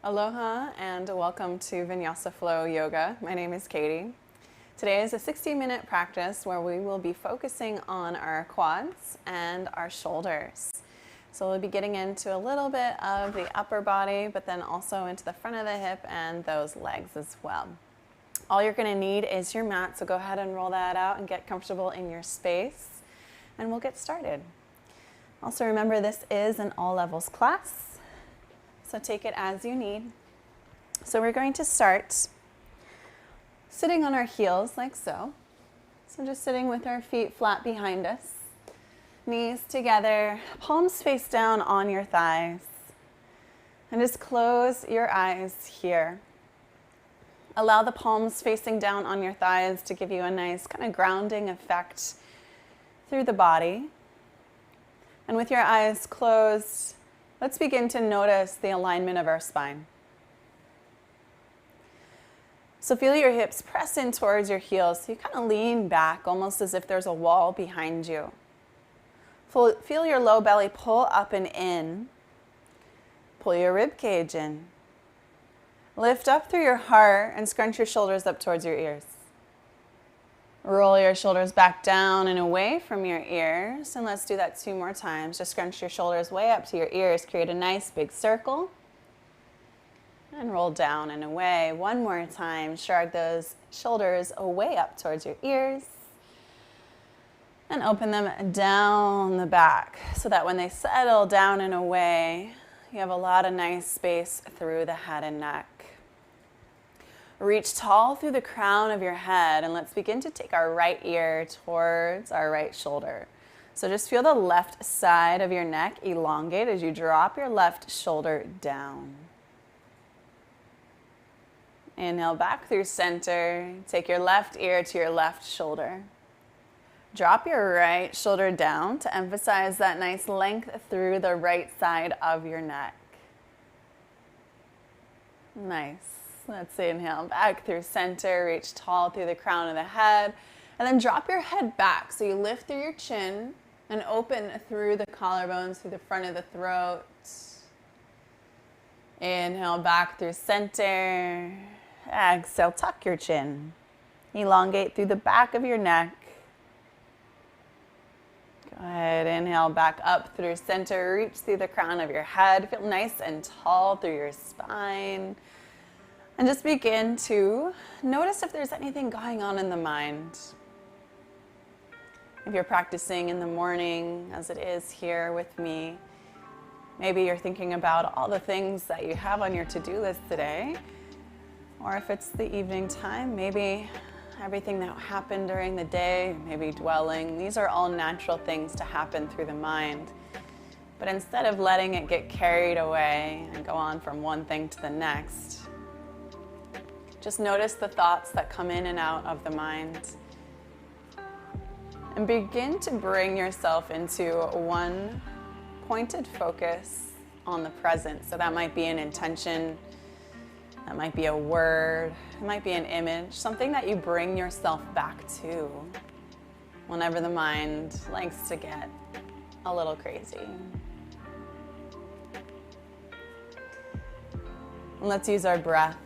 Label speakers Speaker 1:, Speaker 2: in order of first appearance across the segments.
Speaker 1: Aloha and welcome to Vinyasa Flow Yoga. My name is Katie. Today is a 60-minute practice where we will be focusing on our quads and our shoulders. So we'll be getting into a little bit of the upper body, but then also into the front of the hip and those legs as well. All you're going to need is your mat, so go ahead and roll that out and get comfortable in your space, and we'll get started. Also remember, this is an all levels class. So take it as you need. So we're going to start sitting on our heels like so. So just sitting with our feet flat behind us. Knees together, palms face down on your thighs. And just close your eyes here. Allow the palms facing down on your thighs to give you a nice kind of grounding effect through the body. And with your eyes closed, let's begin to notice the alignment of our spine. So feel your hips press in towards your heels. So you kind of lean back almost as if there's a wall behind you. Feel your low belly pull up and in. Pull your rib cage in. Lift up through your heart and scrunch your shoulders up towards your ears. Roll your shoulders back down and away from your ears. And let's do that 2 more times. Just scrunch your shoulders way up to your ears. Create a nice big circle. And roll down and away. 1 more time. Shrug those shoulders away up towards your ears. And open them down the back so that when they settle down and away, you have a lot of nice space through the head and neck. Reach tall through the crown of your head, and let's begin to take our right ear towards our right shoulder. So just feel the left side of your neck elongate as you drop your left shoulder down. Inhale back through center. Take your left ear to your left shoulder. Drop your right shoulder down to emphasize that nice length through the right side of your neck. Nice. Let's inhale back through center, reach tall through the crown of the head, and then drop your head back. So you lift through your chin and open through the collarbones, through the front of the throat. Inhale back through center. Exhale, tuck your chin. Elongate through the back of your neck. Go ahead, inhale back up through center, reach through the crown of your head. Feel nice and tall through your spine. And just begin to notice if there's anything going on in the mind. If you're practicing in the morning, as it is here with me, maybe you're thinking about all the things that you have on your to-do list today. Or if it's the evening time, maybe everything that happened during the day, maybe dwelling. These are all natural things to happen through the mind. But instead of letting it get carried away and go on from one thing to the next, just notice the thoughts that come in and out of the mind. And begin to bring yourself into one pointed focus on the present. So that might be an intention, that might be a word, it might be an image, something that you bring yourself back to whenever the mind likes to get a little crazy. And let's use our breath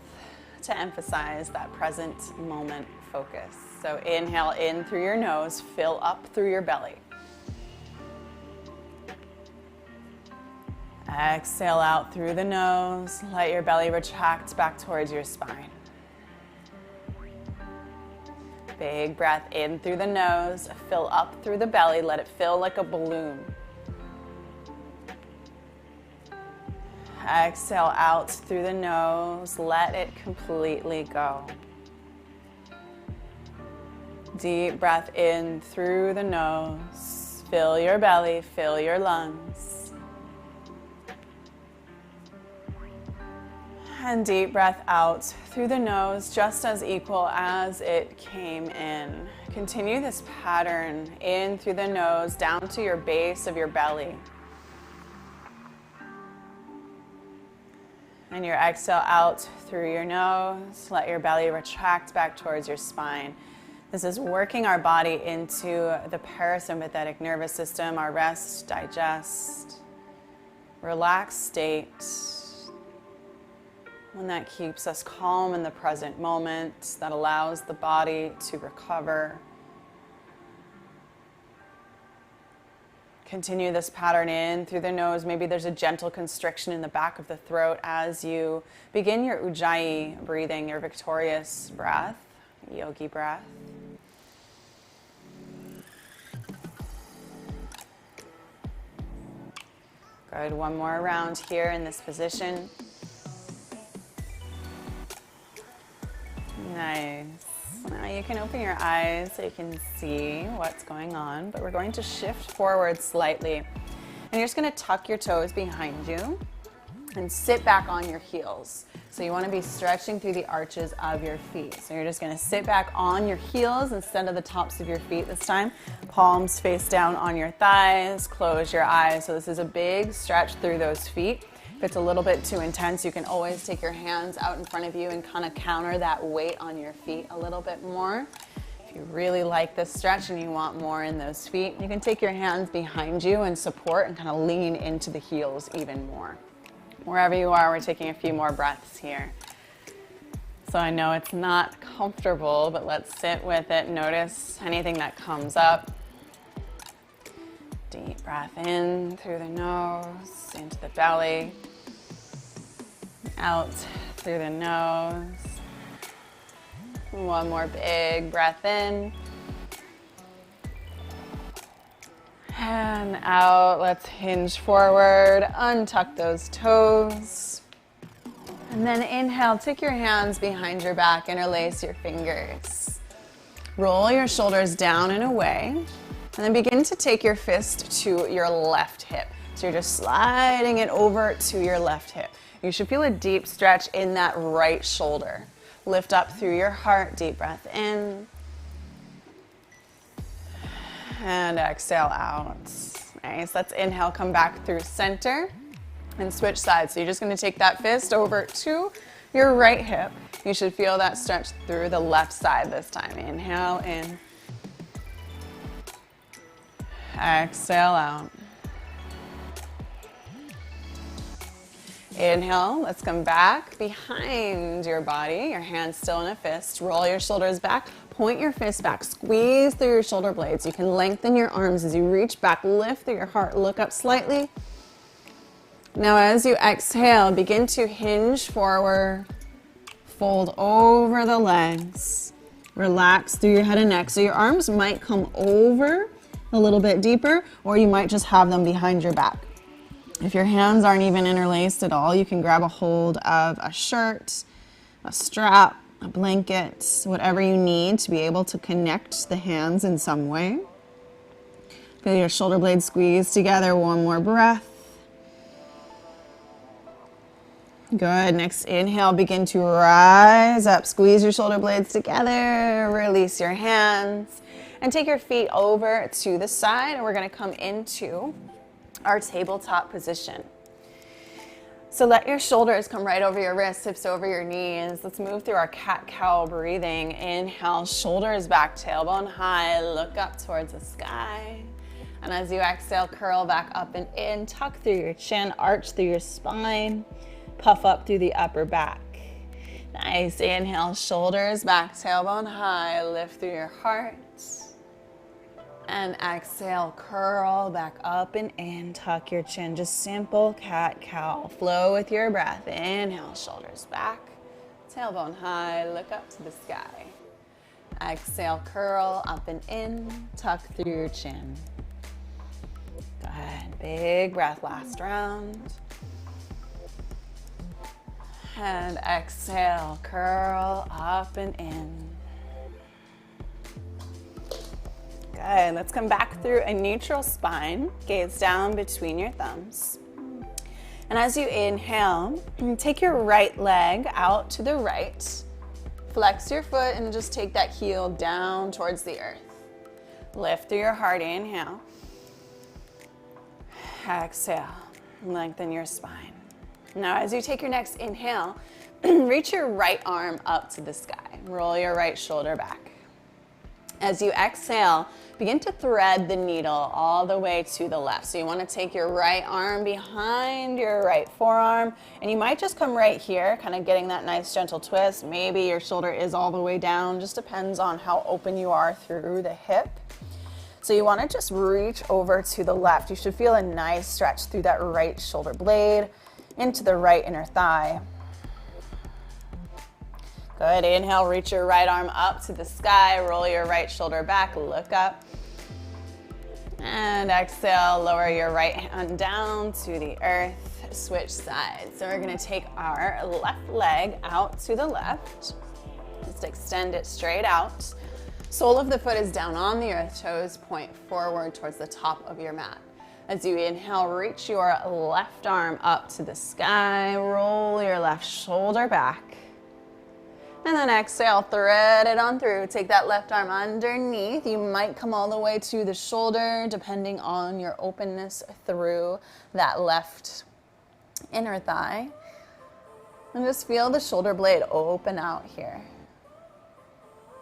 Speaker 1: to emphasize that present moment focus. So inhale in through your nose, fill up through your belly. Exhale out through the nose, let your belly retract back towards your spine. Big breath in through the nose, fill up through the belly, let it fill like a balloon. Exhale out through the nose, let it completely go. Deep breath in through the nose, fill your belly, fill your lungs. And deep breath out through the nose, just as equal as it came in. Continue this pattern in through the nose, down to your base of your belly. And your exhale out through your nose. Let your belly retract back towards your spine. This is working our body into the parasympathetic nervous system, our rest, digest, relaxed state. one that keeps us calm in the present moment, that allows the body to recover. Continue this pattern in through the nose. Maybe there's a gentle constriction in the back of the throat as you begin your Ujjayi breathing, your victorious breath, yogi breath. Good. One more round here in this position. Nice. Now you can open your eyes so you can see what's going on, but we're going to shift forward slightly. And you're just going to tuck your toes behind you and sit back on your heels. So you want to be stretching through the arches of your feet. So you're just going to sit back on your heels instead of the tops of your feet this time. Palms face down on your thighs, close your eyes. So this is a big stretch through those feet. If it's a little bit too intense, you can always take your hands out in front of you and kind of counter that weight on your feet a little bit more. If you really like this stretch and you want more in those feet, you can take your hands behind you and support and kind of lean into the heels even more. Wherever you are, we're taking a few more breaths here. So I know it's not comfortable, but let's sit with it. Notice anything that comes up. Deep breath in through the nose, into the belly. Out through the nose. One more big breath in. And out. Let's hinge forward, untuck those toes. And then inhale, take your hands behind your back, interlace your fingers. Roll your shoulders down and away. And then begin to take your fist to your left hip. So you're just sliding it over to your left hip. You should feel a deep stretch in that right shoulder. Lift up through your heart, deep breath in. And exhale out. Nice. Let's inhale, come back through center and switch sides. So you're just going to take that fist over to your right hip. You should feel that stretch through the left side this time. Inhale in. Exhale out. Inhale, let's come back behind your body, your hands still in a fist. Roll your shoulders back, point your fist back, squeeze through your shoulder blades. You can lengthen your arms as you reach back, lift through your heart, look up slightly. Now as you exhale, begin to hinge forward, fold over the legs, relax through your head and neck. So your arms might come over a little bit deeper, or you might just have them behind your back. If your hands aren't even interlaced at all, you can grab a hold of a shirt, a strap, a blanket, whatever you need to be able to connect the hands in some way. Feel your shoulder blades squeeze together. One more breath. Good. Next inhale, begin to rise up. Squeeze your shoulder blades together. Release your hands. And take your feet over to the side. And we're going to come into our tabletop position. So let your shoulders come right over your wrists, hips over your knees. Let's move through our cat-cow breathing. Inhale, shoulders back, tailbone high. Look up towards the sky. And as you exhale, curl back up and in. Tuck through your chin, arch through your spine. Puff up through the upper back. Nice. Inhale, shoulders back, tailbone high. Lift through your heart. And exhale, curl back up and in. Tuck your chin. Just simple cat-cow. Flow with your breath. Inhale, shoulders back, tailbone high. Look up to the sky. Exhale, curl up and in. Tuck through your chin. Good. Big breath, last round. And exhale, curl up and in. Good. Let's come back through a neutral spine. Gaze down between your thumbs. And as you inhale, take your right leg out to the right. Flex your foot and just take that heel down towards the earth. Lift through your heart. Inhale. Exhale. Lengthen your spine. Now as you take your next inhale, reach your right arm up to the sky. Roll your right shoulder back. As you exhale, begin to thread the needle all the way to the left. So you want to take your right arm behind your right forearm, and you might just come right here, kind of getting that nice gentle twist. Maybe your shoulder is all the way down, just depends on how open you are through the hip. So you want to just reach over to the left. You should feel a nice stretch through that right shoulder blade into the right inner thigh. Good, inhale, reach your right arm up to the sky, roll your right shoulder back, look up. And exhale, lower your right hand down to the earth, switch sides. So we're gonna take our left leg out to the left. Just extend it straight out. Sole of the foot is down on the earth, toes point forward towards the top of your mat. As you inhale, reach your left arm up to the sky, roll your left shoulder back. And then exhale, thread it on through. Take that left arm underneath. You might come all the way to the shoulder, depending on your openness through that left inner thigh. And just feel the shoulder blade open out here.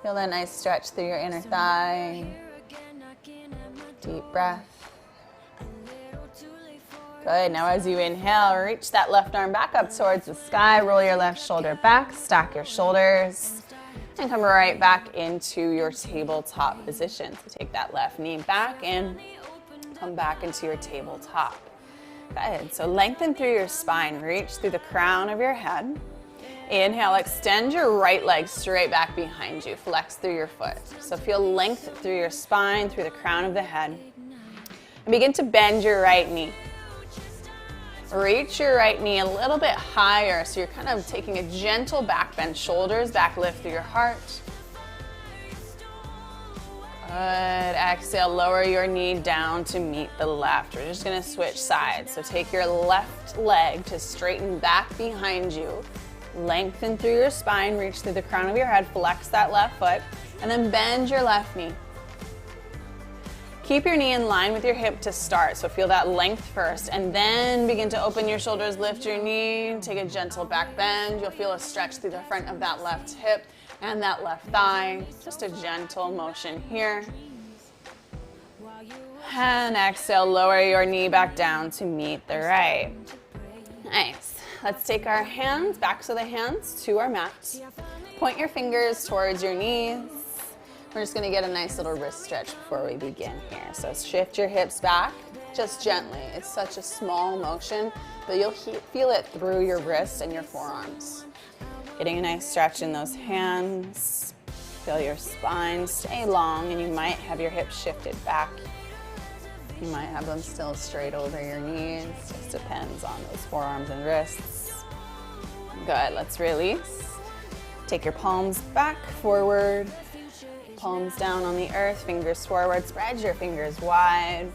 Speaker 1: Feel that nice stretch through your inner thigh. Deep breath. Good, now as you inhale, reach that left arm back up towards the sky, roll your left shoulder back, stack your shoulders, and come right back into your tabletop position. So take that left knee back and come back into your tabletop. Good, so lengthen through your spine, reach through the crown of your head. Inhale, extend your right leg straight back behind you, flex through your foot. So feel length through your spine, through the crown of the head. And begin to bend your right knee. Reach your right knee a little bit higher, so you're kind of taking a gentle back bend, shoulders back, lift through your heart. Good, exhale, lower your knee down to meet the left. We're just gonna switch sides. So take your left leg to straighten back behind you. Lengthen through your spine, reach through the crown of your head, flex that left foot, and then bend your left knee. Keep your knee in line with your hip to start, so feel that length first, and then begin to open your shoulders, lift your knee, take a gentle back bend. You'll feel a stretch through the front of that left hip and that left thigh. Just a gentle motion here. And exhale, lower your knee back down to meet the right. Nice. Let's take our hands, backs of the hands to our mat. Point your fingers towards your knees. We're just gonna get a nice little wrist stretch before we begin here. So shift your hips back, just gently. It's such a small motion, but you'll feel it through your wrists and your forearms. Getting a nice stretch in those hands. Feel your spine stay long, and you might have your hips shifted back. You might have them still straight over your knees. Just depends on those forearms and wrists. Good, let's release. Take your palms back, forward. Palms down on the earth, fingers forward. Spread your fingers wide.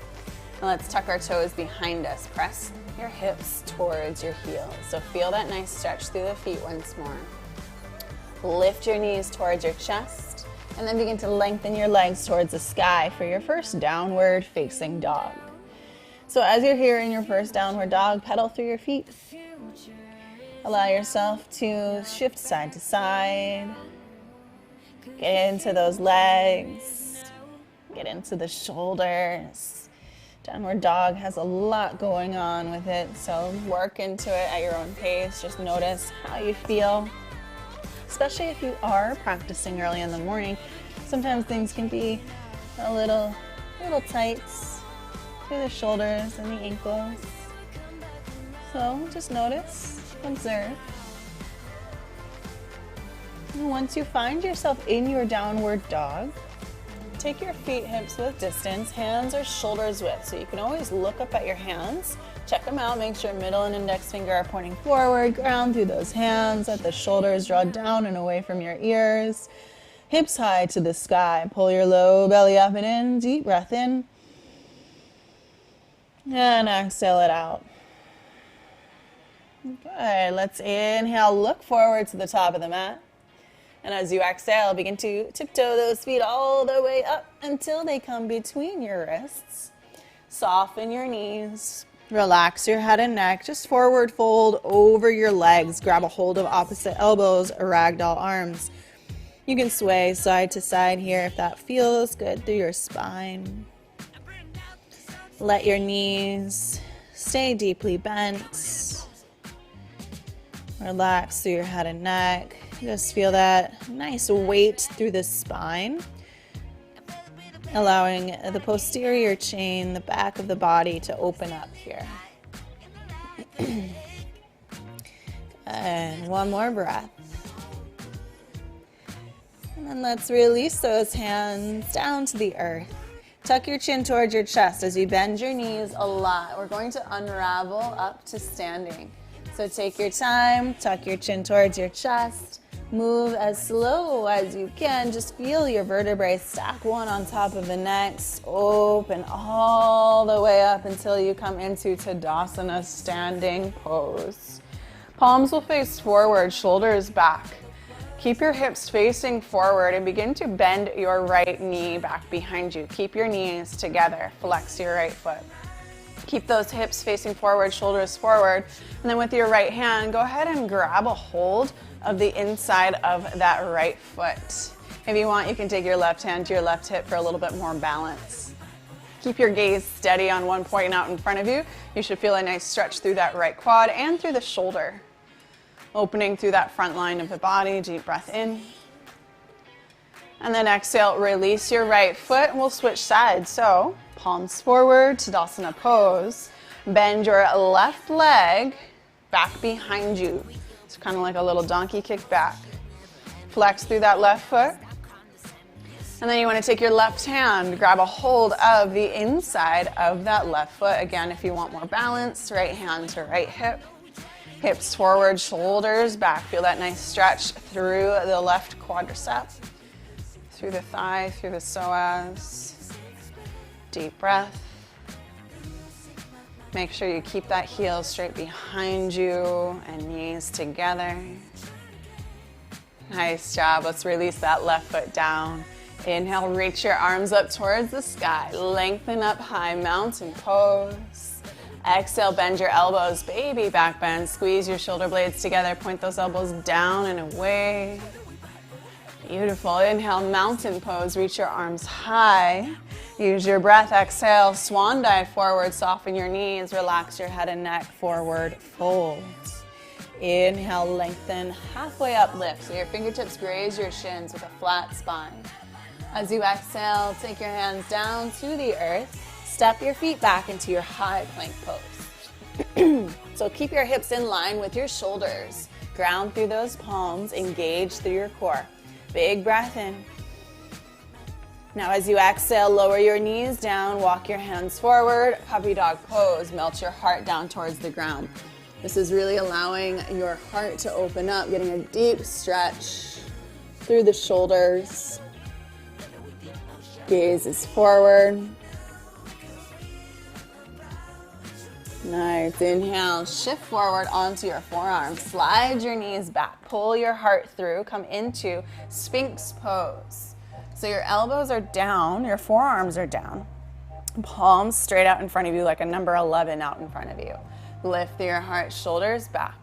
Speaker 1: And let's tuck our toes behind us. Press your hips towards your heels. So feel that nice stretch through the feet once more. Lift your knees towards your chest, and then begin to lengthen your legs towards the sky for your first downward facing dog. So as you're here in your first downward dog, pedal through your feet. Allow yourself to shift side to side. Get into those legs. Get into the shoulders. Downward dog has a lot going on with it, so work into it at your own pace. Just notice how you feel. Especially if you are practicing early in the morning, sometimes things can be a little tight through the shoulders and the ankles. So just notice, observe. And once you find yourself in your downward dog, take your feet hips width distance, hands or shoulders width. So you can always look up at your hands, check them out, make sure middle and index finger are pointing forward, ground through those hands, let the shoulders draw down and away from your ears. Hips high to the sky, pull your low belly up and in, deep breath in. And exhale it out. Good, let's inhale, look forward to the top of the mat. And as you exhale, begin to tiptoe those feet all the way up until they come between your wrists. Soften your knees. Relax your head and neck. Just forward fold over your legs. Grab a hold of opposite elbows, ragdoll arms. You can sway side to side here if that feels good through your spine. Let your knees stay deeply bent. Relax through your head and neck. Just feel that nice weight through the spine, allowing the posterior chain, the back of the body, to open up here. And one more breath. And then let's release those hands down to the earth. Tuck your chin towards your chest as you bend your knees a lot. We're going to unravel up to standing. So take your time, tuck your chin towards your chest. Move as slow as you can. Just feel your vertebrae stack one on top of the next. Open all the way up until you come into Tadasana, standing pose. Palms will face forward, shoulders back. Keep your hips facing forward and begin to bend your right knee back behind you. Keep your knees together. Flex your right foot. Keep those hips facing forward, shoulders forward. And then with your right hand, go ahead and grab a hold of the inside of that right foot. If you want, you can take your left hand to your left hip for a little bit more balance. Keep your gaze steady on one point out in front of you. You should feel a nice stretch through that right quad and through the shoulder. Opening through that front line of the body, deep breath in. And then exhale, release your right foot, and we'll switch sides. So, palms forward, Tadasana pose. Bend your left leg back behind you. It's kind of like a little donkey kick back. Flex through that left foot. And then you want to take your left hand, grab a hold of the inside of that left foot. Again, if you want more balance, right hand to right hip. Hips forward, shoulders back. Feel that nice stretch through the left quadricep, through the thigh, through the psoas. Deep breath. Make sure you keep that heel straight behind you and knees together. Nice job. Let's release that left foot down. Inhale, reach your arms up towards the sky. Lengthen up high, mountain pose. Exhale, bend your elbows, baby back bend. Squeeze your shoulder blades together. Point those elbows down and away. Beautiful. Inhale, mountain pose. Reach your arms high. Use your breath. Exhale, swan dive forward. Soften your knees. Relax your head and neck. Forward fold. Inhale, lengthen. Halfway up, lift. So your fingertips graze your shins with a flat spine. As you exhale, take your hands down to the earth. Step your feet back into your high plank pose. So keep your hips in line with your shoulders. Ground through those palms. Engage through your core. Big breath in. Now as you exhale, lower your knees down, walk your hands forward, puppy dog pose, melt your heart down towards the ground. This is really allowing your heart to open up, getting a deep stretch through the shoulders. Gaze is forward. Nice. Inhale, shift forward onto your forearms. Slide your knees back. Pull your heart through. Come into Sphinx pose. So your elbows are down, your forearms are down. Palms straight out in front of you like a number 11 out in front of you. Lift your heart, shoulders back.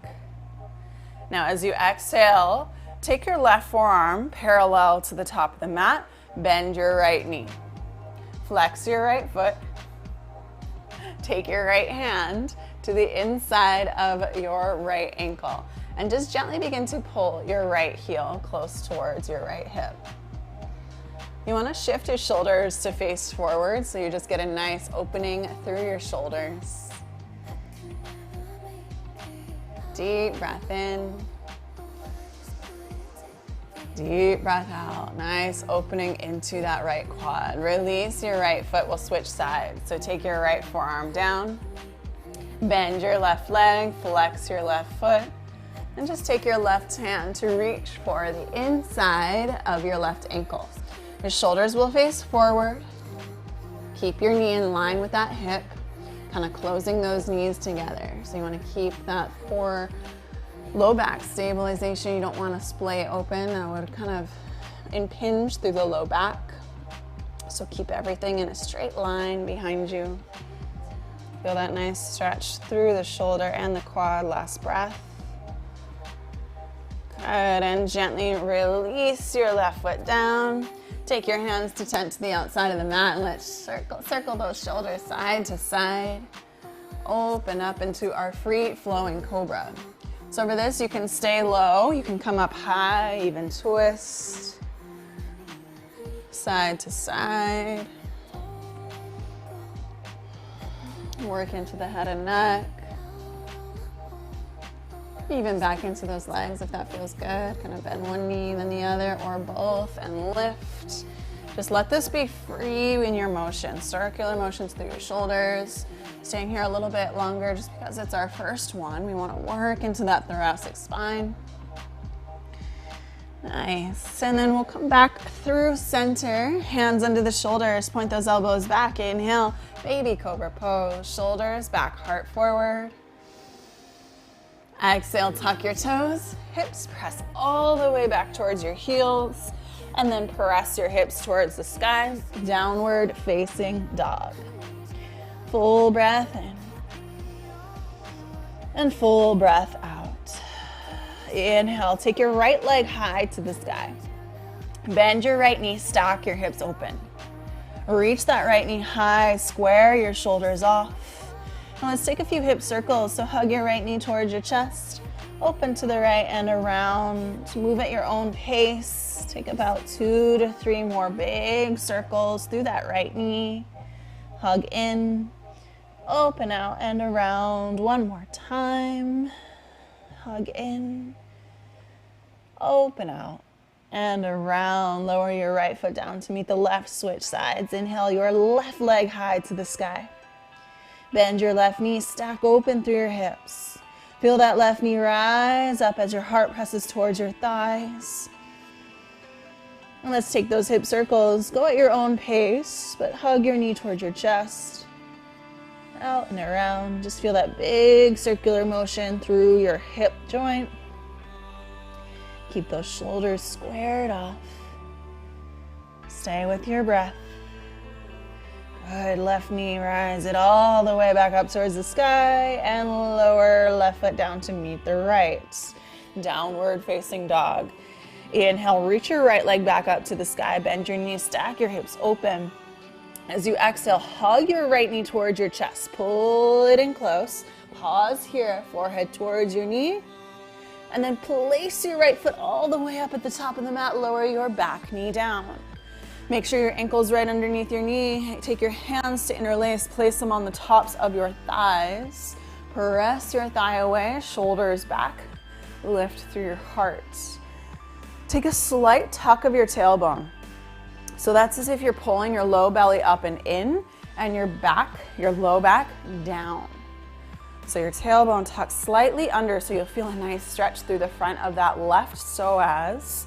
Speaker 1: Now as you exhale, take your left forearm parallel to the top of the mat. Bend your right knee. Flex your right foot. Take your right hand to the inside of your right ankle and just gently begin to pull your right heel close towards your right hip. You want to shift your shoulders to face forward so you just get a nice opening through your shoulders. Deep breath in. Deep breath out. Nice opening into that right quad. Release your right foot. We'll switch sides. So take your right forearm down. Bend your left leg. Flex your left foot. And just take your left hand to reach for the inside of your left ankle. Your shoulders will face forward. Keep your knee in line with that hip. Kind of closing those knees together. So you want to keep that core low back stabilization. You don't want to splay open. That would kind of impinge through the low back. So keep everything in a straight line behind you. Feel that nice stretch through the shoulder and the quad. Last breath. Good, and gently release your left foot down. Take your hands to tent to the outside of the mat and let's circle those shoulders side to side. Open up into our free flowing cobra. So for this, you can stay low, you can come up high, even twist, side to side. Work into the head and neck. Even back into those legs if that feels good. Kind of bend one knee, then the other, or both, and lift. Just let this be free in your motion. Circular motions through your shoulders. Staying here a little bit longer just because it's our first one. We want to work into that thoracic spine. Nice. And then we'll come back through center. Hands under the shoulders. Point those elbows back. Inhale. Baby cobra pose. Shoulders back, heart forward. Exhale, tuck your toes, hips press all the way back towards your heels, and then press your hips towards the sky, downward facing dog. Full breath in, and full breath out. Inhale, take your right leg high to the sky. Bend your right knee, stack your hips open. Reach that right knee high, square your shoulders off. Now let's take a few hip circles. So hug your right knee towards your chest, open to the right and around. Move at your own pace. Take about 2 to 3 more big circles through that right knee. Hug in, open out and around. One more time. Hug in, open out and around. Lower your right foot down to meet the left, switch sides. Inhale your left leg high to the sky. Bend your left knee, stack open through your hips. Feel that left knee rise up as your heart presses towards your thighs. And let's take those hip circles. Go at your own pace, but hug your knee towards your chest. Out and around. Just feel that big circular motion through your hip joint. Keep those shoulders squared off. Stay with your breath. Good, left knee, rise it all the way back up towards the sky and lower left foot down to meet the right. Downward facing dog. Inhale, reach your right leg back up to the sky, bend your knees, stack your hips open. As you exhale, hug your right knee towards your chest, pull it in close. Pause here, forehead towards your knee. And then place your right foot all the way up at the top of the mat, lower your back knee down. Make sure your ankle's right underneath your knee. Take your hands to interlace, place them on the tops of your thighs. Press your thigh away, shoulders back, lift through your heart. Take a slight tuck of your tailbone. So that's as if you're pulling your low belly up and in, and your back, your low back, down. So your tailbone tucks slightly under, so you'll feel a nice stretch through the front of that left psoas.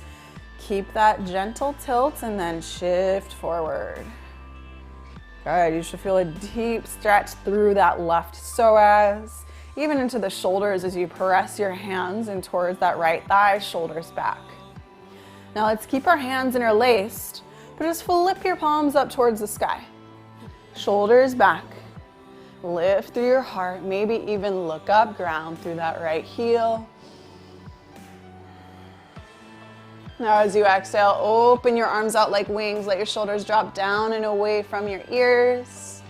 Speaker 1: Keep that gentle tilt and then shift forward. Good, you should feel a deep stretch through that left psoas, even into the shoulders as you press your hands in towards that right thigh, shoulders back. Now let's keep our hands interlaced, but just flip your palms up towards the sky. Shoulders back, lift through your heart, maybe even look up, ground through that right heel. Now as you exhale, open your arms out like wings. Let your shoulders drop down and away from your ears.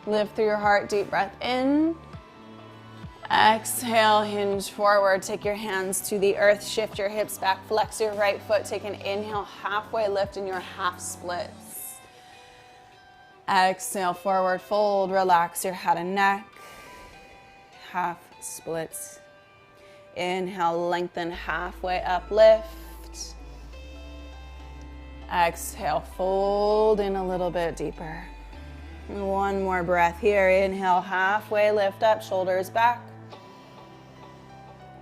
Speaker 1: Lift through your heart, deep breath in. Exhale, hinge forward. Take your hands to the earth. Shift your hips back. Flex your right foot. Take an inhale, halfway lift in your half splits. Exhale, forward fold. Relax your head and neck. Half splits. Inhale, lengthen halfway up, lift. Exhale, fold in a little bit deeper. One more breath here. Inhale, halfway lift up, shoulders back.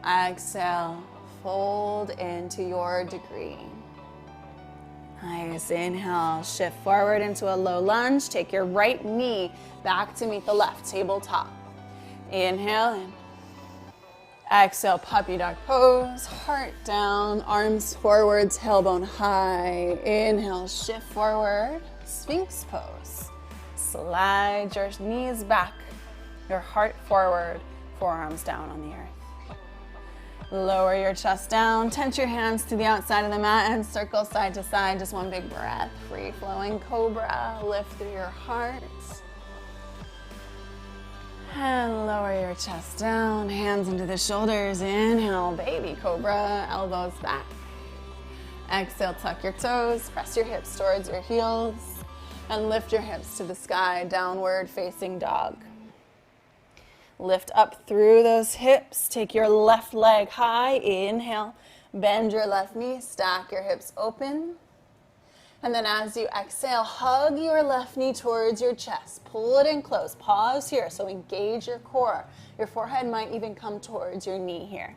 Speaker 1: Exhale, fold into your degree. Nice. Inhale, shift forward into a low lunge. Take your right knee back to meet the left, tabletop. Inhale in. Exhale, puppy dog pose, heart down, arms forward, tailbone high. Inhale, shift forward, sphinx pose. Slide your knees back, your heart forward, forearms down on the earth. Lower your chest down, tense your hands to the outside of the mat and circle side to side. Just one big breath, free flowing cobra. Lift through your heart. And lower your chest down, hands into the shoulders. Inhale, baby cobra, elbows back. Exhale, tuck your toes, press your hips towards your heels, and lift your hips to the sky, downward facing dog. Lift up through those hips. Take your left leg high. Inhale. Bend your left knee. Stack your hips open. And then as you exhale, hug your left knee towards your chest. Pull it in close. Pause here. So engage your core. Your forehead might even come towards your knee here.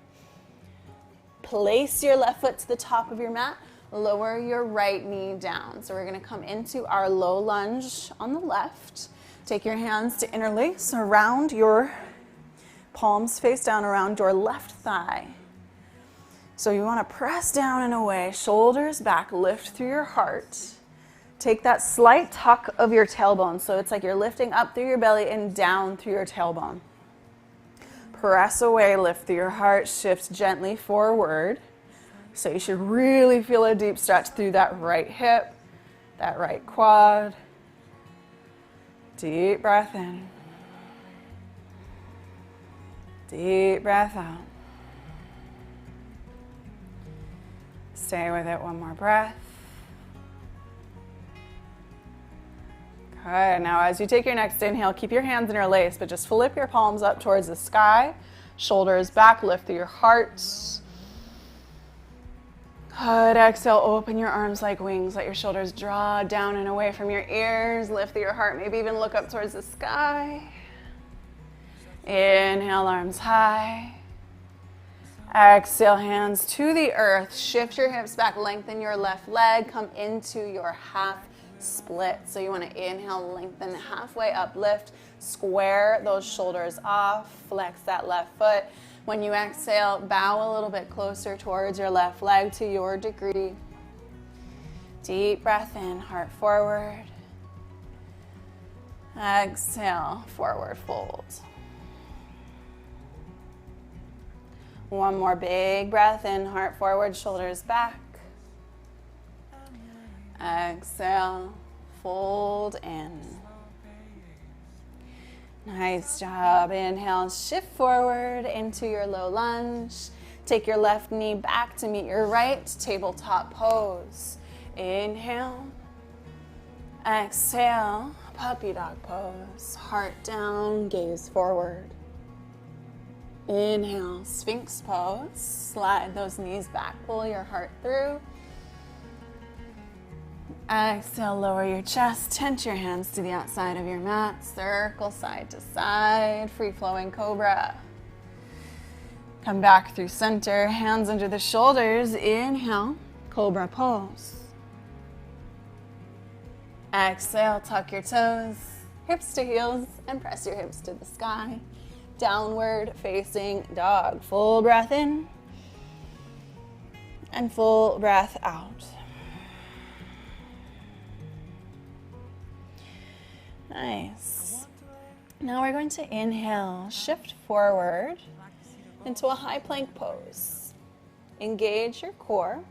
Speaker 1: Place your left foot to the top of your mat. Lower your right knee down. So we're going to come into our low lunge on the left. Take your hands to interlace around your palms face down around your left thigh. So you want to press down and away, shoulders back, lift through your heart. Take that slight tuck of your tailbone. So it's like you're lifting up through your belly and down through your tailbone. Press away, lift through your heart, shift gently forward. So you should really feel a deep stretch through that right hip, that right quad. Deep breath in. Deep breath out. Stay with it, one more breath. Good, now as you take your next inhale, keep your hands interlaced, but just flip your palms up towards the sky. Shoulders back, lift through your heart. Good, exhale, open your arms like wings. Let your shoulders draw down and away from your ears. Lift through your heart, maybe even look up towards the sky. Inhale, arms high. Exhale, hands to the earth. Shift your hips back, lengthen your left leg. Come into your half split. So you want to inhale, lengthen halfway up, lift. Square those shoulders off. Flex that left foot. When you exhale, bow a little bit closer towards your left leg to your degree. Deep breath in, heart forward. Exhale, forward fold. One more big breath in, heart forward, shoulders back. Exhale, fold in. Nice job. Inhale, shift forward into your low lunge. Take your left knee back to meet your right, tabletop pose. Inhale. Exhale, puppy dog pose. Heart down, gaze forward. Inhale, Sphinx pose. Slide those knees back, pull your heart through. Exhale, lower your chest, tense your hands to the outside of your mat. Circle side to side, free-flowing cobra. Come back through center, hands under the shoulders. Inhale, cobra pose. Exhale, tuck your toes, hips to heels, and press your hips to the sky. Downward facing dog. Full breath in and full breath out. Nice. Now we're going to inhale, shift forward into a high plank pose. Engage your core.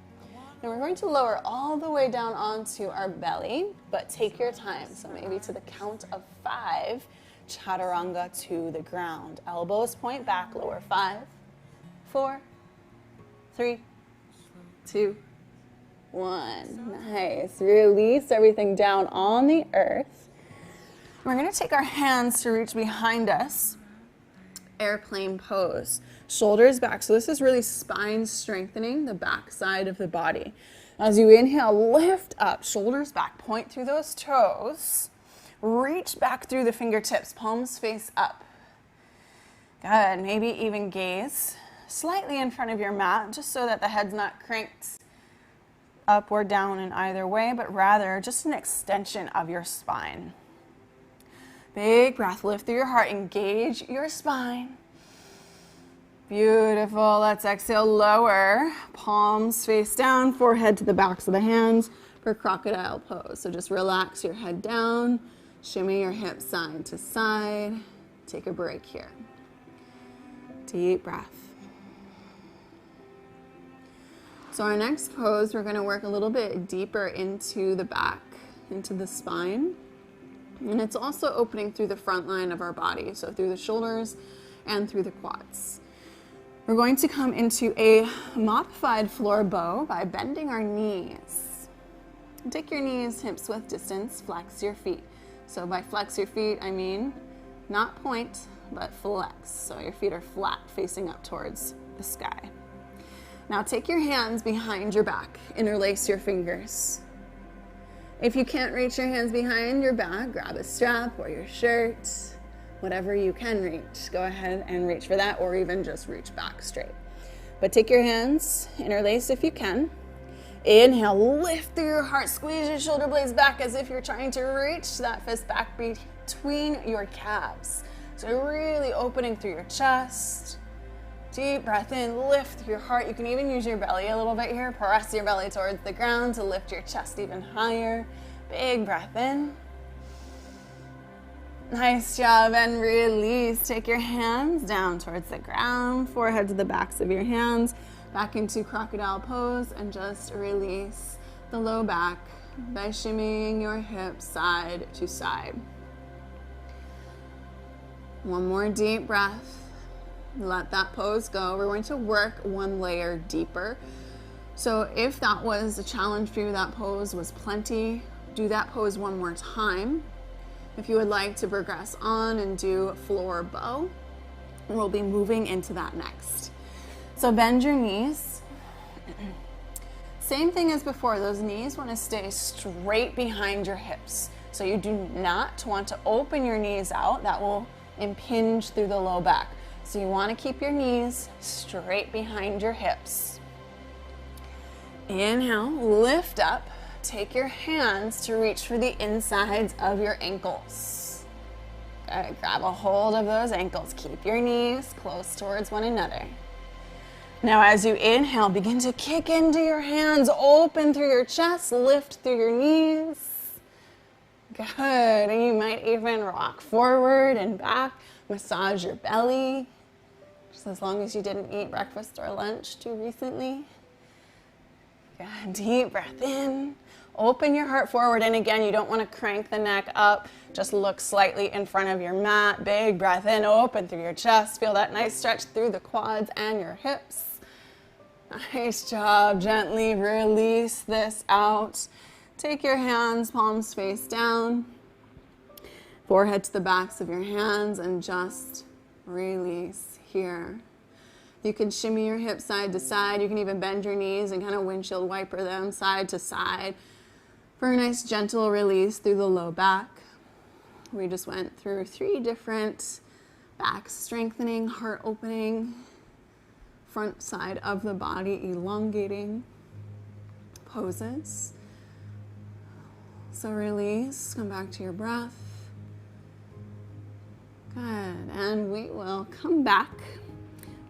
Speaker 1: And we're going to lower all the way down onto our belly, but take your time. So maybe to the count of 5. Chaturanga to the ground. Elbows point back, lower 5, 4, 3, 2, 1. Nice. Release everything down on the earth. We're going to take our hands to reach behind us. Airplane pose. Shoulders back. So this is really spine strengthening the back side of the body. As you inhale, lift up, shoulders back, point through those toes. Reach back through the fingertips, palms face up. Good, maybe even gaze slightly in front of your mat, just so that the head's not cranked up or down in either way, but rather just an extension of your spine. Big breath, lift through your heart, engage your spine. Beautiful, let's exhale, lower, palms face down, forehead to the backs of the hands for crocodile pose. So just relax your head down. Shimmy your hips side to side. Take a break here. Deep breath. So our next pose, we're going to work a little bit deeper into the back, into the spine. And it's also opening through the front line of our body, so through the shoulders and through the quads. We're going to come into a modified floor bow by bending our knees. Take your knees hips width distance, flex your feet. So by flex your feet, I mean not point, but flex. So your feet are flat, facing up towards the sky. Now take your hands behind your back, interlace your fingers. If you can't reach your hands behind your back, grab a strap or your shirt, whatever you can reach. Go ahead and reach for that, or even just reach back straight. But take your hands, interlace if you can. Inhale, lift through your heart, squeeze your shoulder blades back as if you're trying to reach that fist back between your calves. So really opening through your chest. Deep breath in, lift your heart. You can even use your belly a little bit here. Press your belly towards the ground to lift your chest even higher. Big breath in. Nice job, and release. Take your hands down towards the ground, forehead to the backs of your hands, back into crocodile pose, and just release the low back by shimmying your hips side to side. One more deep breath. Let that pose go. We're going to work one layer deeper. So if that was a challenge for you, that pose was plenty, do that pose one more time. If you would like to progress on and do floor bow, we'll be moving into that next. So bend your knees. Same thing as before, those knees want to stay straight behind your hips. So you do not want to open your knees out. That will impinge through the low back. So you want to keep your knees straight behind your hips. Inhale, lift up. Take your hands to reach for the insides of your ankles. Okay, grab a hold of those ankles. Keep your knees close towards one another. Now as you inhale, begin to kick into your hands, open through your chest, lift through your knees. Good, and you might even rock forward and back, massage your belly, just as long as you didn't eat breakfast or lunch too recently. Good, deep breath in. Open your heart forward, and again, you don't want to crank the neck up. Just look slightly in front of your mat. Big breath in, open through your chest. Feel that nice stretch through the quads and your hips. Nice job. Gently release this out. Take your hands, palms face down. Forehead to the backs of your hands, and just release here. You can shimmy your hips side to side. You can even bend your knees and kind of windshield wiper them side to side for a nice gentle release through the low back. We just went through 3 different back strengthening, heart opening, front side of the body elongating poses. So release, come back to your breath. Good, and we will come back.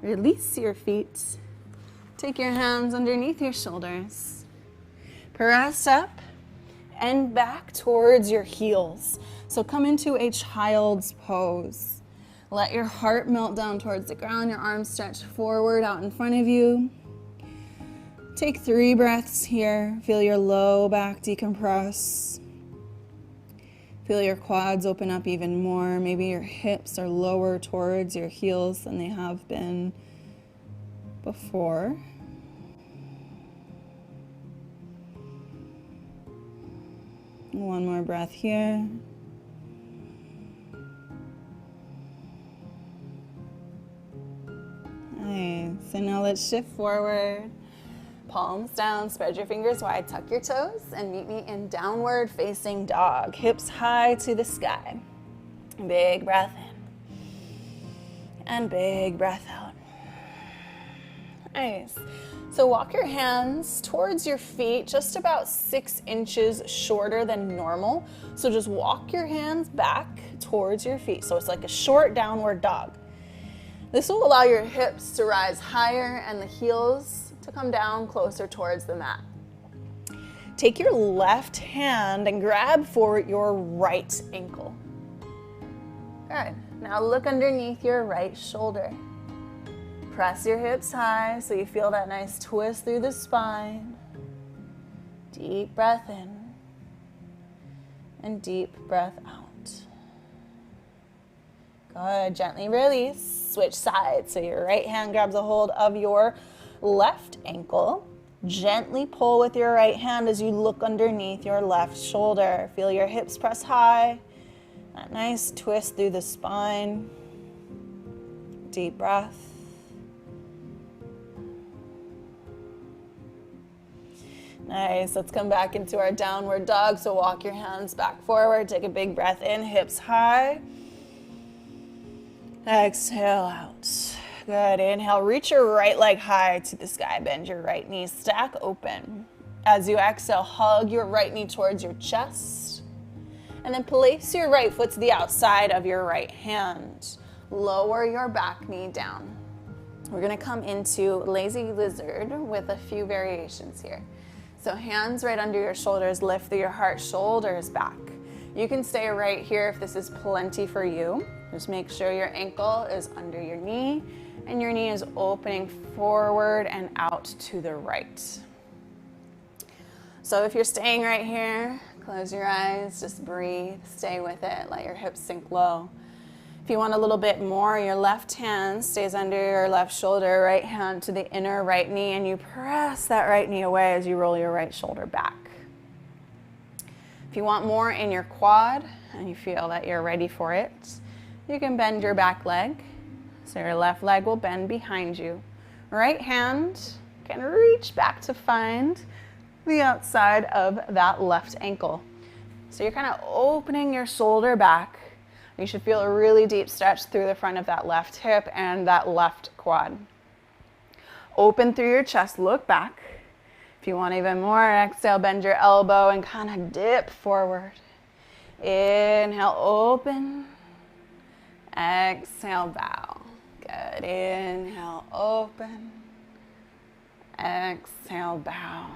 Speaker 1: Release your feet. Take your hands underneath your shoulders. Press up and back towards your heels. So come into a child's pose. Let your heart melt down towards the ground, your arms stretch forward out in front of you. Take 3 breaths here. Feel your low back decompress. Feel your quads open up even more. Maybe your hips are lower towards your heels than they have been before. One more breath here. Nice. So now let's shift forward. Palms down, spread your fingers wide, tuck your toes, and meet me in downward facing dog. Hips high to the sky. Big breath in. And big breath out. Nice. So walk your hands towards your feet, just about 6 inches shorter than normal. So just walk your hands back towards your feet. So it's like a short downward dog. This will allow your hips to rise higher and the heels to come down closer towards the mat. Take your left hand and grab for your right ankle. Good. Now look underneath your right shoulder. Press your hips high so you feel that nice twist through the spine. Deep breath in and deep breath out. Good. Gently release. Switch sides. So your right hand grabs a hold of your left ankle. Gently pull with your right hand as you look underneath your left shoulder. Feel your hips press high. That nice twist through the spine. Deep breath. Nice. Let's come back into our downward dog. So walk your hands back forward. Take a big breath in, hips high. Exhale out. Good. Inhale, reach your right leg high to the sky. Bend your right knee, stack open. As you exhale, hug your right knee towards your chest. And then place your right foot to the outside of your right hand. Lower your back knee down. We're going to come into lazy lizard with a few variations here. So hands right under your shoulders, lift through your heart, shoulders back. You can stay right here if this is plenty for you. Just make sure your ankle is under your knee and your knee is opening forward and out to the right. So if you're staying right here, close your eyes, just breathe, stay with it, let your hips sink low. If you want a little bit more, your left hand stays under your left shoulder, right hand to the inner right knee, and you press that right knee away as you roll your right shoulder back. If you want more in your quad and you feel that you're ready for it, you can bend your back leg. So your left leg will bend behind you. Right hand can reach back to find the outside of that left ankle. So you're kind of opening your shoulder back. You should feel a really deep stretch through the front of that left hip and that left quad. Open through your chest, look back. If you want even more, exhale, bend your elbow and kind of dip forward. Inhale, open. Exhale, bow. Good. Inhale, open. Exhale, bow.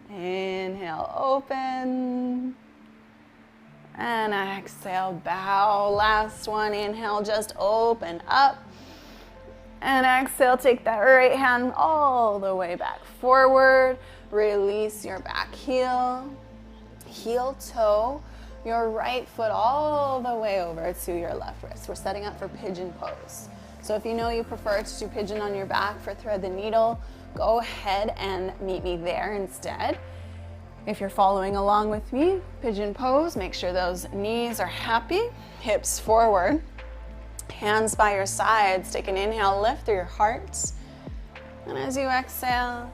Speaker 1: Inhale, open. And exhale, bow. Last one, inhale, just open up. And exhale, take that right hand all the way back forward. Release your back heel. Heel toe your right foot all the way over to your left wrist. We're setting up for pigeon pose. So if you know you prefer to do pigeon on your back for thread the needle, go ahead and meet me there instead. If you're following along with me, pigeon pose, make sure those knees are happy, hips forward, hands by your sides. Take an inhale, lift through your heart. And as you exhale,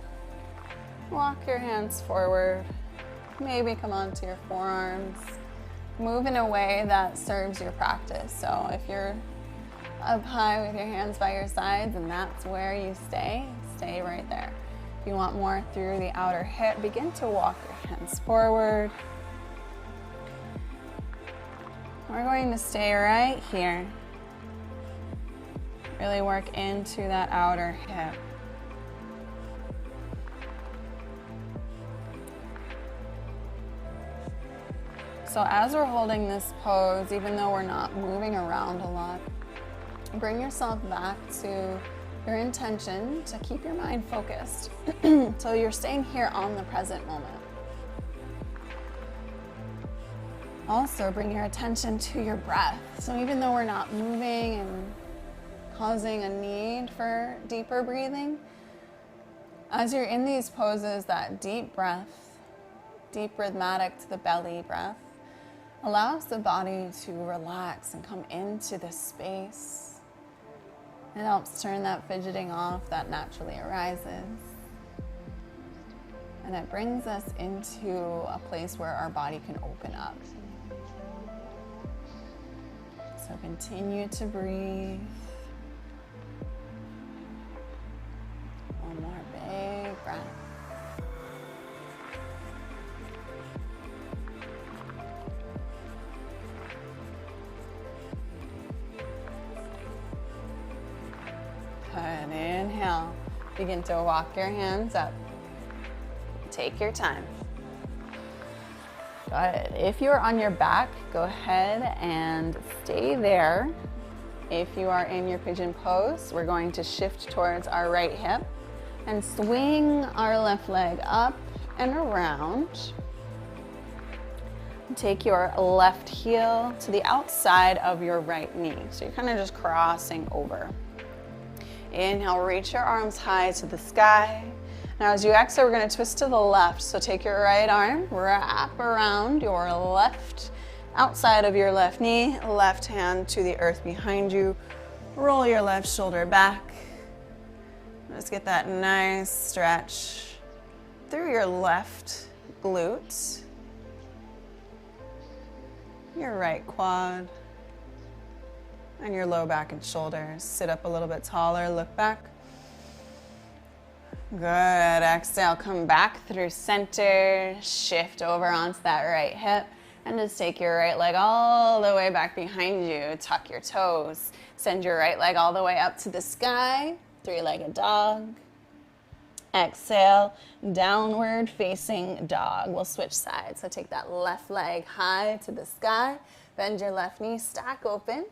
Speaker 1: walk your hands forward. Maybe come onto your forearms. Move in a way that serves your practice. So if you're up high with your hands by your sides and that's where you stay, stay right there. If you want more through the outer hip, begin to walk your hands forward. We're going to stay right here. Really work into that outer hip. So as we're holding this pose, even though we're not moving around a lot, bring yourself back to your intention to keep your mind focused. So you're staying here on the present moment. Also bring your attention to your breath. So even though we're not moving and causing a need for deeper breathing, as you're in these poses, that deep breath, deep rhythmic to the belly breath, allows the body to relax and come into this space. It helps turn that fidgeting off that naturally arises. And it brings us into a place where our body can open up. So continue to breathe. One more big breath. Good. Inhale. Begin to walk your hands up. Take your time. Good. If you're on your back, go ahead and stay there. If you are in your pigeon pose, we're going to shift towards our right hip and swing our left leg up and around. Take your left heel to the outside of your right knee. So you're kind of just crossing over. Inhale, reach your arms high to the sky. Now as you exhale, we're going to twist to the left. So take your right arm, wrap around your left, outside of your left knee, left hand to the earth behind you. Roll your left shoulder back. Just get that nice stretch through your left glute, your right quad, and your low back and shoulders. Sit up a little bit taller, look back. Good, exhale, come back through center, shift over onto that right hip, and just take your right leg all the way back behind you. Tuck your toes. Send your right leg all the way up to the sky, three-legged dog. Exhale, downward facing dog. We'll switch sides. So take that left leg high to the sky, bend your left knee, stack open.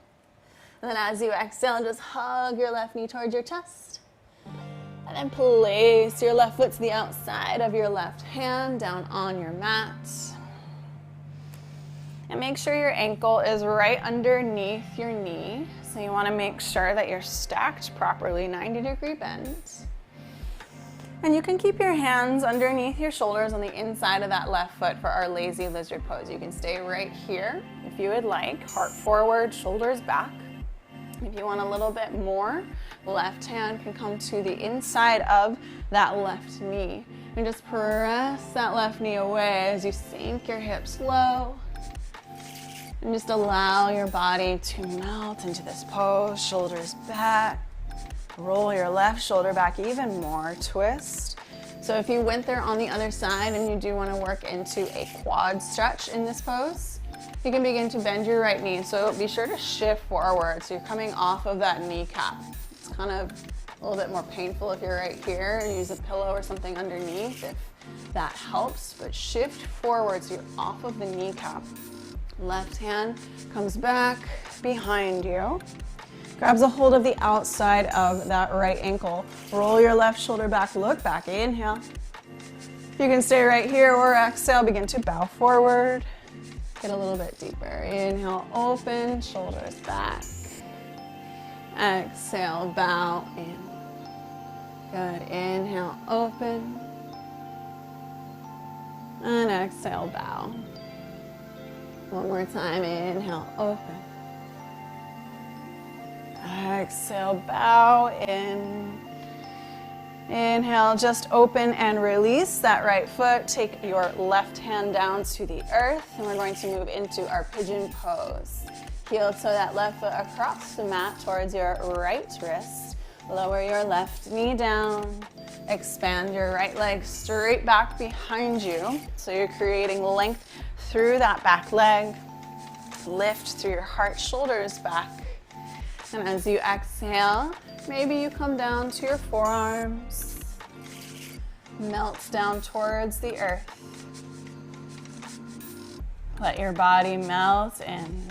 Speaker 1: And then as you exhale, just hug your left knee towards your chest. And then place your left foot to the outside of your left hand down on your mat. And make sure your ankle is right underneath your knee. So you want to make sure that you're stacked properly, 90-degree bend. And you can keep your hands underneath your shoulders on the inside of that left foot for our lazy lizard pose. You can stay right here if you would like. Heart forward, shoulders back. If you want a little bit more, left hand can come to the inside of that left knee. And just press that left knee away as you sink your hips low. And just allow your body to melt into this pose, shoulders back. Roll your left shoulder back even more, twist. So if you went there on the other side and you do want to work into a quad stretch in this pose, you can begin to bend your right knee. So be sure to shift forward so you're coming off of that kneecap. It's kind of a little bit more painful if you're right here and use a pillow or something underneath if that helps, but shift forward so you're off of the kneecap. Left hand comes back behind you. Grabs a hold of the outside of that right ankle. Roll your left shoulder back, look back, inhale. You can stay right here or exhale, begin to bow forward. Get a little bit deeper. Inhale, open, shoulders back. Exhale, bow in. Good, inhale, open. And exhale, bow. One more time, inhale, open. Exhale, bow in. Inhale, just open and release that right foot. Take your left hand down to the earth, and we're going to move into our pigeon pose. Heel toe that left foot across the mat towards your right wrist. Lower your left knee down. Expand your right leg straight back behind you. So you're creating length through that back leg. Lift through your heart, shoulders back. And as you exhale, maybe you come down to your forearms. Melt down towards the earth. Let your body melt in.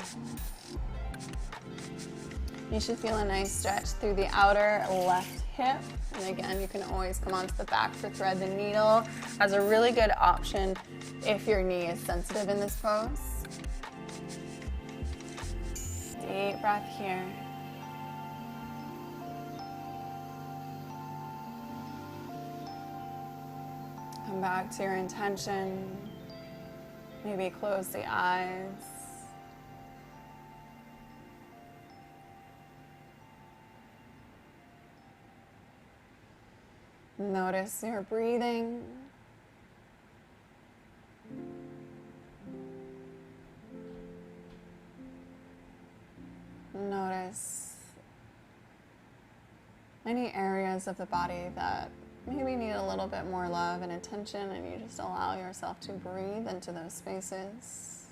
Speaker 1: You should feel a nice stretch through the outer left hip. And again, you can always come onto the back for thread the needle as a really good option if your knee is sensitive in this pose. Deep breath here. Come back to your intention. Maybe close the eyes. Notice your breathing. Notice any areas of the body that maybe need a little bit more love and attention, and you just allow yourself to breathe into those spaces.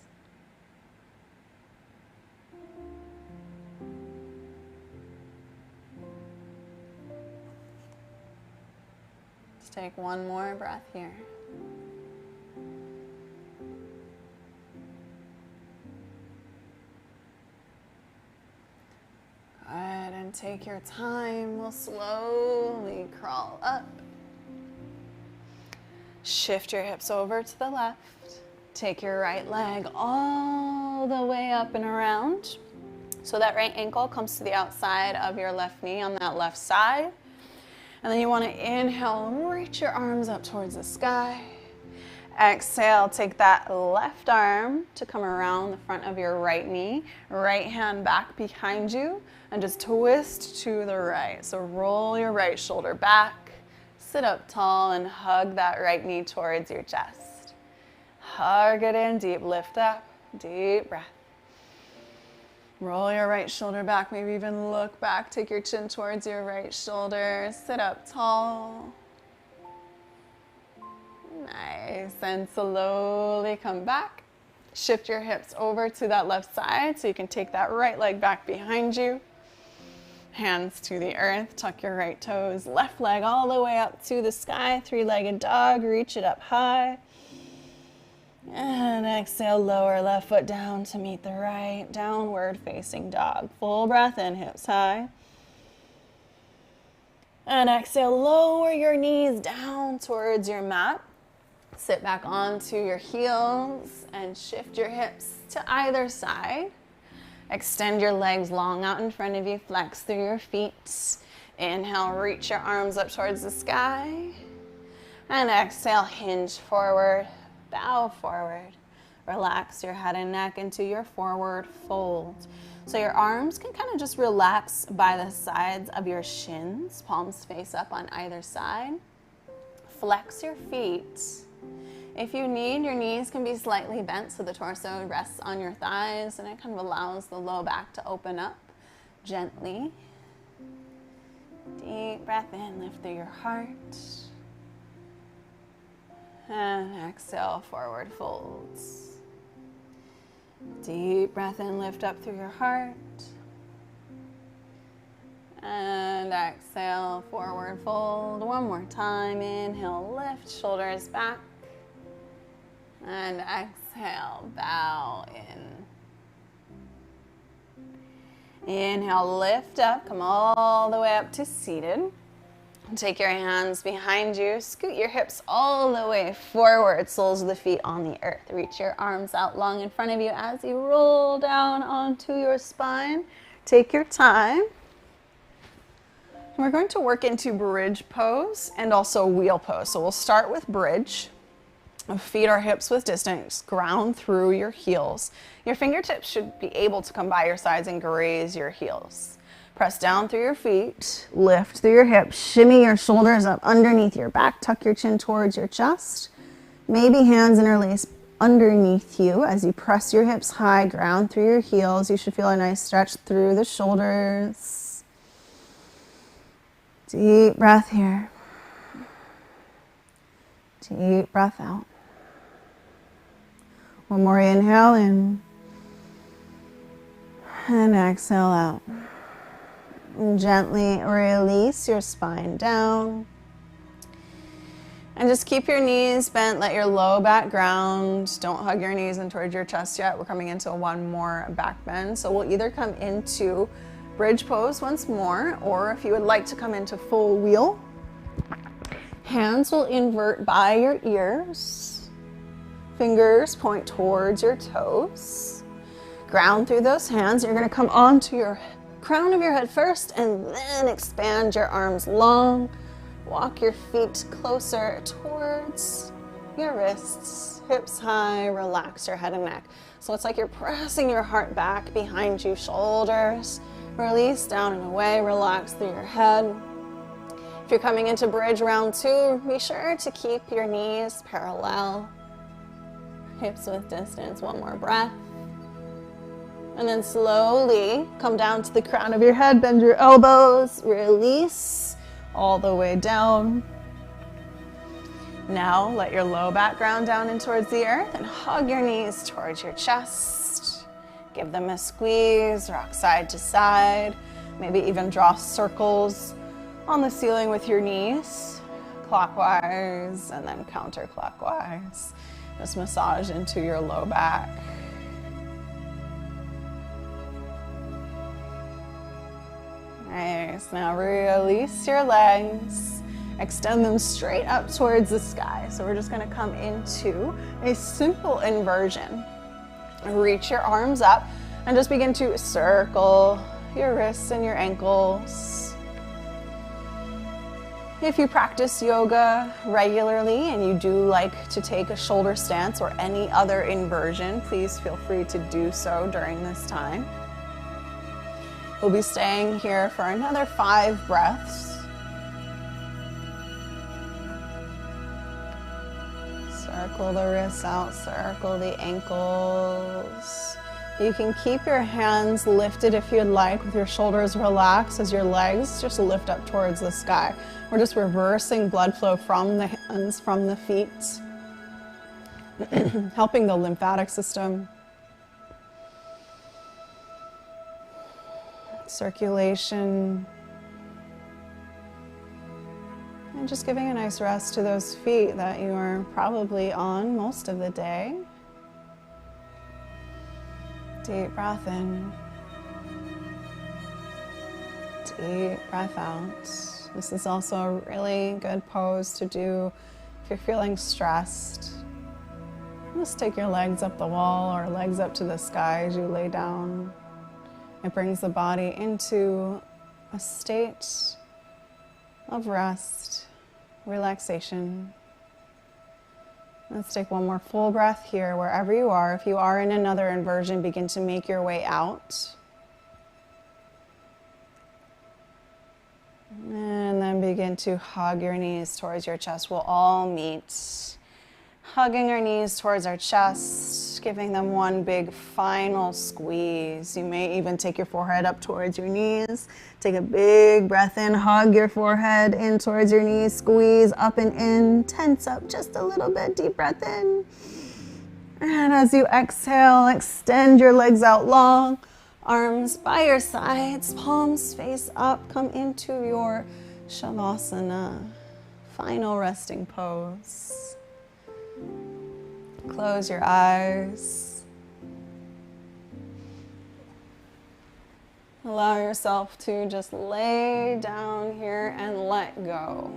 Speaker 1: Just take one more breath here. take your time. We'll slowly crawl up. Shift your hips over to the left. Take your right leg all the way up and around. So that right ankle comes to the outside of your left knee on that left side. And then you want to inhale, reach your arms up towards the sky. Exhale, take that left arm to come around the front of your right knee. Right hand back behind you and just twist to the right. So roll your right shoulder back, sit up tall and hug that right knee towards your chest. Hug it in deep, lift up, deep breath. Roll your right shoulder back, maybe even look back, take your chin towards your right shoulder, sit up tall. Nice, and slowly come back. Shift your hips over to that left side so you can take that right leg back behind you. Hands to the earth, tuck your right toes, left leg all the way up to the sky, three-legged dog, reach it up high. And exhale, lower left foot down to meet the right, downward facing dog. Full breath in, hips high. And exhale, lower your knees down towards your mat. Sit back onto your heels and shift your hips to either side. Extend your legs long out in front of you, flex through your feet. Inhale, reach your arms up towards the sky. And exhale, hinge forward. Bow forward. Relax your head and neck into your forward fold. So your arms can kind of just relax by the sides of your shins, palms face up on either side. Flex your feet. If you need, your knees can be slightly bent so the torso rests on your thighs and it kind of allows the low back to open up gently. Deep breath in, lift through your heart. And exhale, forward folds. Deep breath in, lift up through your heart. And exhale, forward fold. One more time. Inhale, lift, shoulders back. And exhale, bow in. Inhale, lift up, come all the way up to seated. Take your hands behind you, scoot your hips all the way forward, soles of the feet on the earth. Reach your arms out long in front of you as you roll down onto your spine. Take your time. We're going to work into bridge pose and also wheel pose. So we'll start with bridge. Feet or hips width distance, ground through your heels. Your fingertips should be able to come by your sides and graze your heels. Press down through your feet, lift through your hips, shimmy your shoulders up underneath your back, tuck your chin towards your chest. Maybe hands interlace underneath you as you press your hips high, ground through your heels. You should feel a nice stretch through the shoulders. Deep breath here. Deep breath out. One more inhale in. And exhale out. And gently release your spine down. And just keep your knees bent, let your low back ground. Don't hug your knees in towards your chest yet. We're coming into one more back bend. So we'll either come into bridge pose once more, or if you would like to come into full wheel, hands will invert by your ears. Fingers point towards your toes. Ground through those hands. You're going to come onto your crown of your head first and then expand your arms long. Walk your feet closer towards your wrists, hips high, relax your head and neck. So it's like you're pressing your heart back behind you, shoulders, release down and away, relax through your head. If you're coming into bridge round two, be sure to keep your knees parallel, hips width distance, one more breath. And then slowly come down to the crown of your head, bend your elbows, release all the way down. Now let your low back ground down in towards the earth and hug your knees towards your chest. Give them a squeeze, rock side to side. Maybe even draw circles on the ceiling with your knees, clockwise and then counterclockwise. Just massage into your low back. Nice. Now release your legs. Extend them straight up towards the sky. So we're just going to come into a simple inversion. Reach your arms up and just begin to circle your wrists and your ankles. If you practice yoga regularly and you do like to take a shoulder stance or any other inversion, please feel free to do so during this time. We'll be staying here for another 5 breaths. Circle the wrists out, circle the ankles. You can keep your hands lifted if you'd like, with your shoulders relaxed as your legs just lift up towards the sky. We're just reversing blood flow from the hands, from the feet, helping the lymphatic system, circulation, and just giving a nice rest to those feet that you are probably on most of the day. Deep breath in. Deep breath out. This is also a really good pose to do if you're feeling stressed. Just take your legs up the wall or legs up to the sky as you lay down. It brings the body into a state of rest, relaxation. Let's take one more full breath here, wherever you are. If you are in another inversion, begin to make your way out. And then begin to hug your knees towards your chest. We'll all meet, hugging our knees towards our chest, giving them one big final squeeze. You may even take your forehead up towards your knees. Take a big breath in, hug your forehead in towards your knees, squeeze up and in, tense up just a little bit, deep breath in. And as you exhale, extend your legs out long, arms by your sides, palms face up, come into your savasana, final resting pose. Close your eyes. Allow yourself to just lay down here and let go.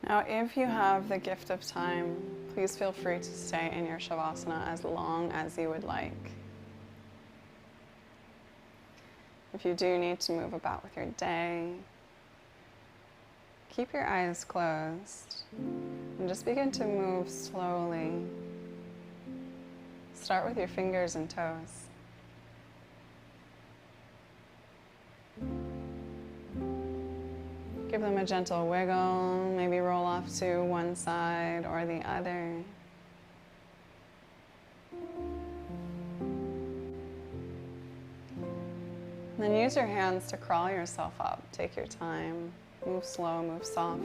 Speaker 1: Now, if you have the gift of time, please feel free to stay in your Shavasana as long as you would like. If you do need to move about with your day, keep your eyes closed and just begin to move slowly. Start with your fingers and toes. Give them a gentle wiggle, maybe roll off to one side or the other. And then use your hands to crawl yourself up. Take your time. Move slow, move soft.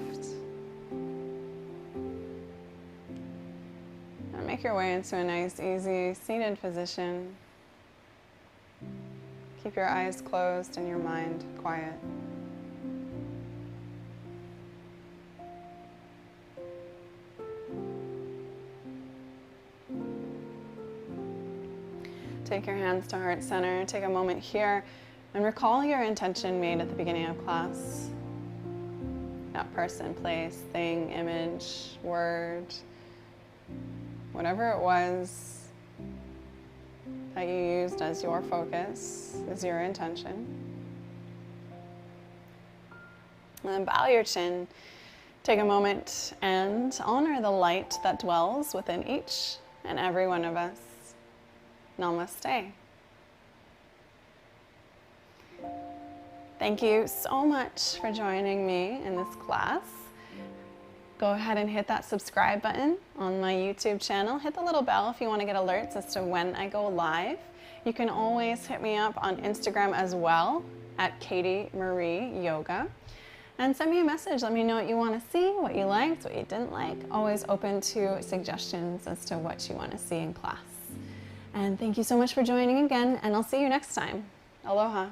Speaker 1: And make your way into a nice, easy, seated position. Keep your eyes closed and your mind quiet. Take your hands to heart center. Take a moment here and recall your intention made at the beginning of class. That person, place, thing, image, word, whatever it was that you used as your focus, as your intention. And then bow your chin. Take a moment and honor the light that dwells within each and every one of us. Namaste. Thank you so much for joining me in this class. Go ahead and hit that subscribe button on my YouTube channel. Hit the little bell if you want to get alerts as to when I go live. You can always hit me up on Instagram as well at Katie Marie Yoga. And send me a message. Let me know what you want to see, what you liked, what you didn't like. Always open to suggestions as to what you want to see in class. And thank you so much for joining again, and I'll see you next time. Aloha.